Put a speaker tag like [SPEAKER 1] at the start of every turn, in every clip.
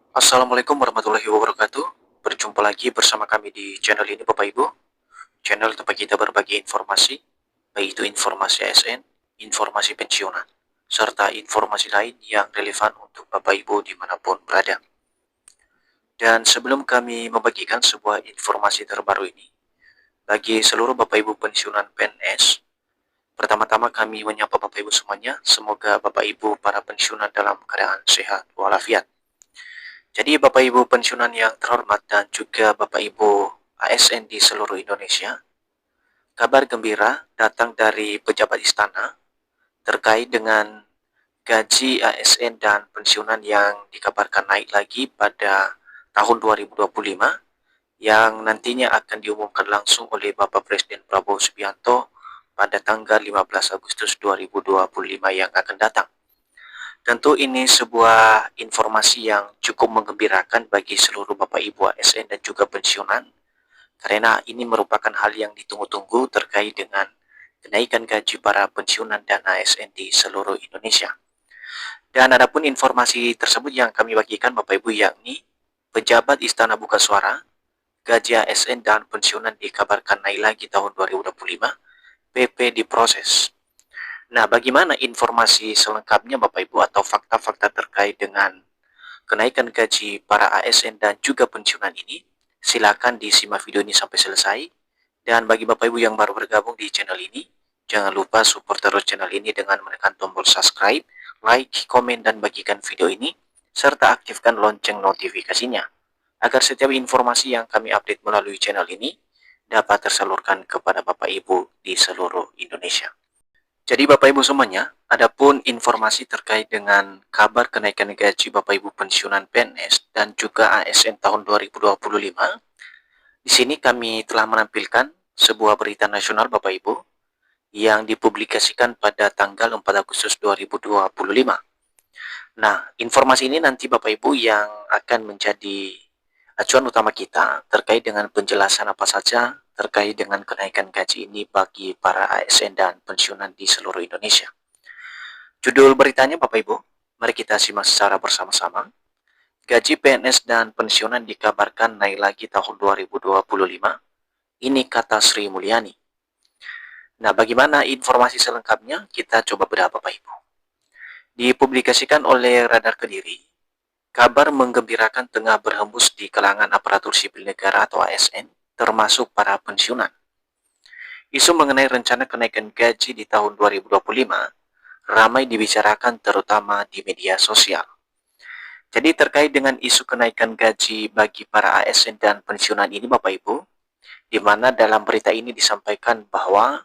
[SPEAKER 1] Assalamualaikum warahmatullahi wabarakatuh. Berjumpa lagi bersama kami di channel ini Bapak Ibu. Channel tempat kita berbagi informasi, baik itu informasi ASN, informasi pensiunan, serta informasi lain yang relevan untuk Bapak Ibu dimanapun berada. Dan sebelum kami membagikan sebuah informasi terbaru ini, bagi seluruh Bapak Ibu pensiunan PNS, pertama-tama kami menyapa Bapak Ibu semuanya, semoga Bapak Ibu para pensiunan dalam keadaan sehat walafiat. Jadi Bapak Ibu pensiunan yang terhormat dan juga Bapak Ibu ASN di seluruh Indonesia, kabar gembira datang dari pejabat istana terkait dengan gaji ASN dan pensiunan yang dikabarkan naik lagi pada tahun 2025 yang nantinya akan diumumkan langsung oleh Bapak Presiden Prabowo Subianto pada tanggal 15 Agustus 2025 yang akan datang. Tentu ini sebuah informasi yang cukup menggembirakan bagi seluruh Bapak Ibu ASN dan juga pensiunan, karena ini merupakan hal yang ditunggu-tunggu terkait dengan kenaikan gaji para pensiunan dan ASN di seluruh Indonesia. Dan adapun informasi tersebut yang kami bagikan Bapak Ibu yakni pejabat Istana Buka Suara, gaji ASN dan pensiunan dikabarkan naik lagi tahun 2025, PP diproses. Nah, bagaimana informasi selengkapnya Bapak Ibu atau fakta-fakta terkait dengan kenaikan gaji para ASN dan juga pensiunan ini? Silakan disimak video ini sampai selesai. Dan bagi Bapak Ibu yang baru bergabung di channel ini, jangan lupa support terus channel ini dengan menekan tombol subscribe, like, komen, dan bagikan video ini, serta aktifkan lonceng notifikasinya, agar setiap informasi yang kami update melalui channel ini dapat tersalurkan kepada Bapak Ibu di seluruh Indonesia. Jadi Bapak Ibu semuanya, adapun informasi terkait dengan kabar kenaikan gaji Bapak Ibu pensiunan PNS dan juga ASN tahun 2025, di sini kami telah menampilkan sebuah berita nasional Bapak Ibu yang dipublikasikan pada tanggal 4 Agustus 2025. Nah, informasi ini nanti Bapak Ibu yang akan menjadi acuan utama kita terkait dengan penjelasan apa saja terkait dengan kenaikan gaji ini bagi para ASN dan pensiunan di seluruh Indonesia. Judul beritanya Bapak Ibu, mari kita simak secara bersama-sama. Gaji PNS dan pensiunan dikabarkan naik lagi tahun 2025. Ini kata Sri Mulyani. Nah, bagaimana informasi selengkapnya? Kita coba bedah Bapak Ibu. Dipublikasikan oleh Radar Kediri, kabar menggembirakan tengah berhembus di kalangan aparatur sipil negara atau ASN, termasuk para pensiunan. Isu mengenai rencana kenaikan gaji di tahun 2025 ramai dibicarakan terutama di media sosial. Jadi terkait dengan isu kenaikan gaji bagi para ASN dan pensiunan ini Bapak Ibu, di mana dalam berita ini disampaikan bahwa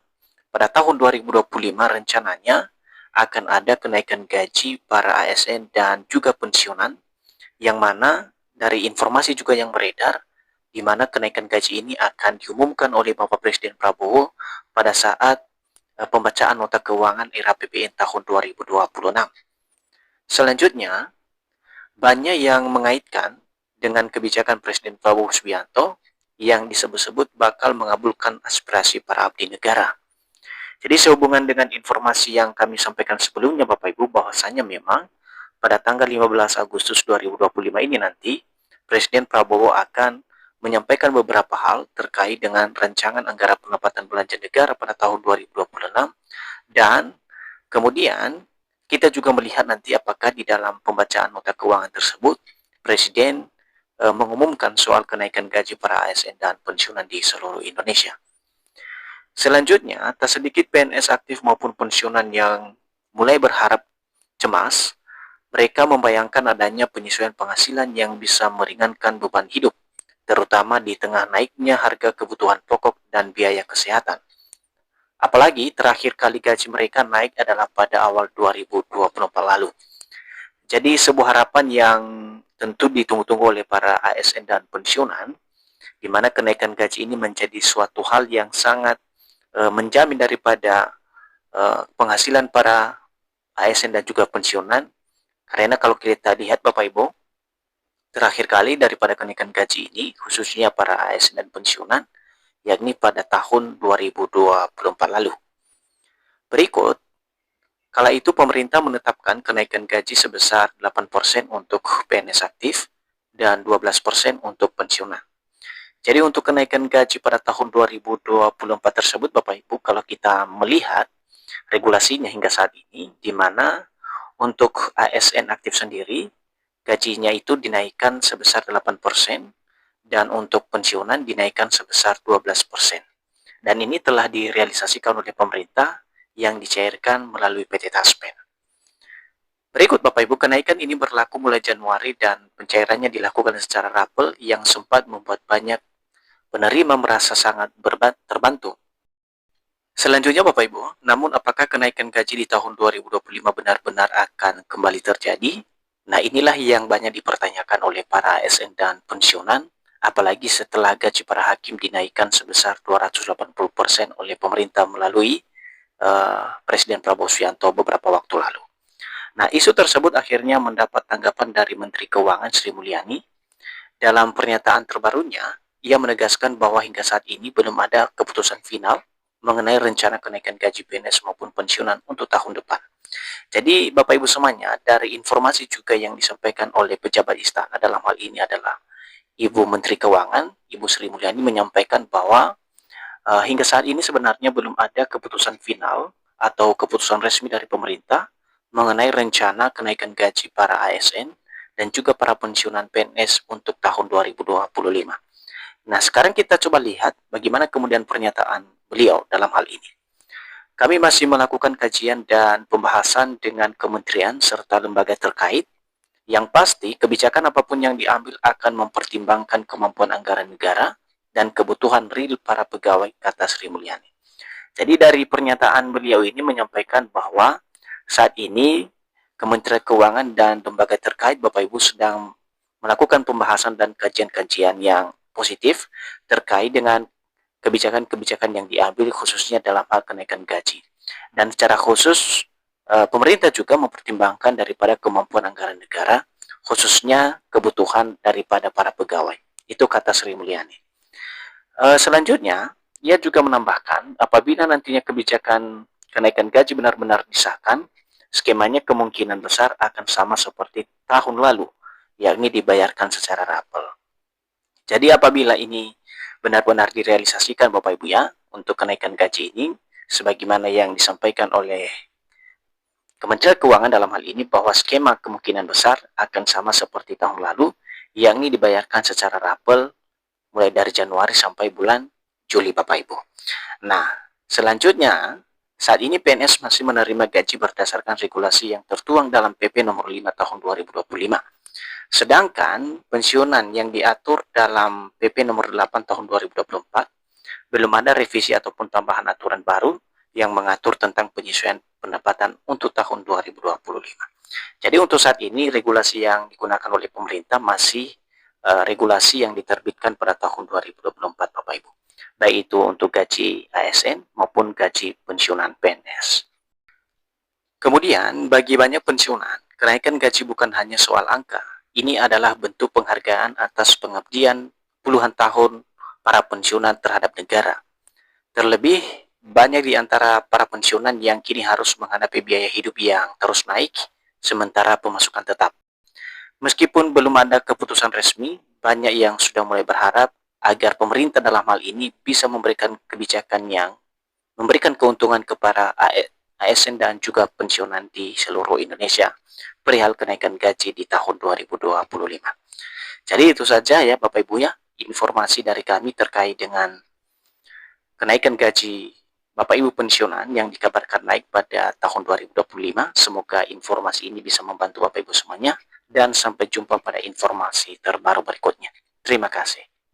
[SPEAKER 1] pada tahun 2025 rencananya akan ada kenaikan gaji para ASN dan juga pensiunan, yang mana dari informasi juga yang beredar, di mana kenaikan gaji ini akan diumumkan oleh Bapak Presiden Prabowo pada saat pembacaan nota keuangan era APBN tahun 2026. Selanjutnya, banyak yang mengaitkan dengan kebijakan Presiden Prabowo Subianto yang disebut-sebut bakal mengabulkan aspirasi para abdi negara. Jadi sehubungan dengan informasi yang kami sampaikan sebelumnya Bapak Ibu, bahwasanya memang pada tanggal 15 Agustus 2025 ini nanti Presiden Prabowo akan menyampaikan beberapa hal terkait dengan rancangan anggaran pendapatan belanja negara pada tahun 2026, dan kemudian kita juga melihat nanti apakah di dalam pembacaan nota keuangan tersebut Presiden mengumumkan soal kenaikan gaji para ASN dan pensiunan di seluruh Indonesia. Selanjutnya, tak sedikit PNS aktif maupun pensiunan yang mulai berharap cemas. Mereka membayangkan adanya penyesuaian penghasilan yang bisa meringankan beban hidup, terutama di tengah naiknya harga kebutuhan pokok dan biaya kesehatan. Apalagi terakhir kali gaji mereka naik adalah pada awal 2024 lalu. Jadi sebuah harapan yang tentu ditunggu-tunggu oleh para ASN dan pensiunan, di mana kenaikan gaji ini menjadi suatu hal yang sangat menjamin daripada penghasilan para ASN dan juga pensiunan. Karena kalau kita lihat Bapak Ibu, terakhir kali daripada kenaikan gaji ini, khususnya para ASN dan pensiunan, yakni pada tahun 2024 lalu. Berikut, kala itu pemerintah menetapkan kenaikan gaji sebesar 8% untuk PNS aktif dan 12% untuk pensiunan. Jadi untuk kenaikan gaji pada tahun 2024 tersebut Bapak Ibu, kalau kita melihat regulasinya hingga saat ini, di mana untuk ASN aktif sendiri gajinya itu dinaikkan sebesar 8% dan untuk pensiunan dinaikkan sebesar 12%. Dan ini telah direalisasikan oleh pemerintah yang dicairkan melalui PT Taspen. Berikut Bapak Ibu, kenaikan ini berlaku mulai Januari dan pencairannya dilakukan secara rapel yang sempat membuat banyak penerima merasa sangat terbantu. Selanjutnya Bapak Ibu, namun apakah kenaikan gaji di tahun 2025 benar-benar akan kembali terjadi? Nah, inilah yang banyak dipertanyakan oleh para ASN dan pensiunan, apalagi setelah gaji para hakim dinaikkan sebesar 280% oleh pemerintah melalui Presiden Prabowo Subianto beberapa waktu lalu. Nah, isu tersebut akhirnya mendapat tanggapan dari Menteri Keuangan Sri Mulyani. Dalam pernyataan terbarunya, ia menegaskan bahwa hingga saat ini belum ada keputusan final mengenai rencana kenaikan gaji PNS maupun pensiunan untuk tahun depan. Jadi Bapak Ibu semuanya, dari informasi juga yang disampaikan oleh pejabat istana dalam hal ini adalah Ibu Menteri Keuangan, Ibu Sri Mulyani menyampaikan bahwa hingga saat ini sebenarnya belum ada keputusan final atau keputusan resmi dari pemerintah mengenai rencana kenaikan gaji para ASN dan juga para pensiunan PNS untuk tahun 2025. Nah, sekarang kita coba lihat bagaimana kemudian pernyataan beliau dalam hal ini. Kami masih melakukan kajian dan pembahasan dengan kementerian serta lembaga terkait. Yang pasti, kebijakan apapun yang diambil akan mempertimbangkan kemampuan anggaran negara dan kebutuhan real para pegawai, kata Sri Mulyani. Jadi dari pernyataan beliau ini menyampaikan bahwa saat ini Kementerian Keuangan dan lembaga terkait Bapak Ibu sedang melakukan pembahasan dan kajian-kajian yang positif terkait dengan kebijakan-kebijakan yang diambil khususnya dalam hal kenaikan gaji. Dan secara khusus pemerintah juga mempertimbangkan daripada kemampuan anggaran negara khususnya kebutuhan daripada para pegawai. Itu kata Sri Mulyani. Selanjutnya, ia juga menambahkan apabila nantinya kebijakan kenaikan gaji benar-benar disahkan, skemanya kemungkinan besar akan sama seperti tahun lalu, yakni dibayarkan secara rapel. Jadi apabila ini benar-benar direalisasikan Bapak Ibu ya, untuk kenaikan gaji ini, sebagaimana yang disampaikan oleh Kementerian Keuangan dalam hal ini bahwa skema kemungkinan besar akan sama seperti tahun lalu, yakni dibayarkan secara rapel mulai dari Januari sampai bulan Juli Bapak Ibu. Nah, selanjutnya saat ini PNS masih menerima gaji berdasarkan regulasi yang tertuang dalam PP nomor 5 tahun 2025. Sedangkan pensiunan yang diatur dalam PP nomor 8 tahun 2024 belum ada revisi ataupun tambahan aturan baru yang mengatur tentang penyesuaian pendapatan untuk tahun 2025. Jadi untuk saat ini regulasi yang digunakan oleh pemerintah masih regulasi yang diterbitkan pada tahun 2024 Bapak Ibu. Baik itu untuk gaji ASN maupun gaji pensiunan PNS. Kemudian bagi banyak pensiunan, kenaikan gaji bukan hanya soal angka. Ini adalah bentuk penghargaan atas pengabdian puluhan tahun para pensiunan terhadap negara. Terlebih banyak di antara para pensiunan yang kini harus menghadapi biaya hidup yang terus naik, sementara pemasukan tetap. Meskipun belum ada keputusan resmi, banyak yang sudah mulai berharap agar pemerintah dalam hal ini bisa memberikan kebijakan yang memberikan keuntungan kepada ASN dan juga pensiunan di seluruh Indonesia perihal kenaikan gaji di tahun 2025. Jadi itu saja ya Bapak Ibu ya, informasi dari kami terkait dengan kenaikan gaji Bapak Ibu pensiunan yang dikabarkan naik pada tahun 2025. Semoga informasi ini bisa membantu Bapak Ibu semuanya dan sampai jumpa pada informasi terbaru berikutnya. Terima kasih.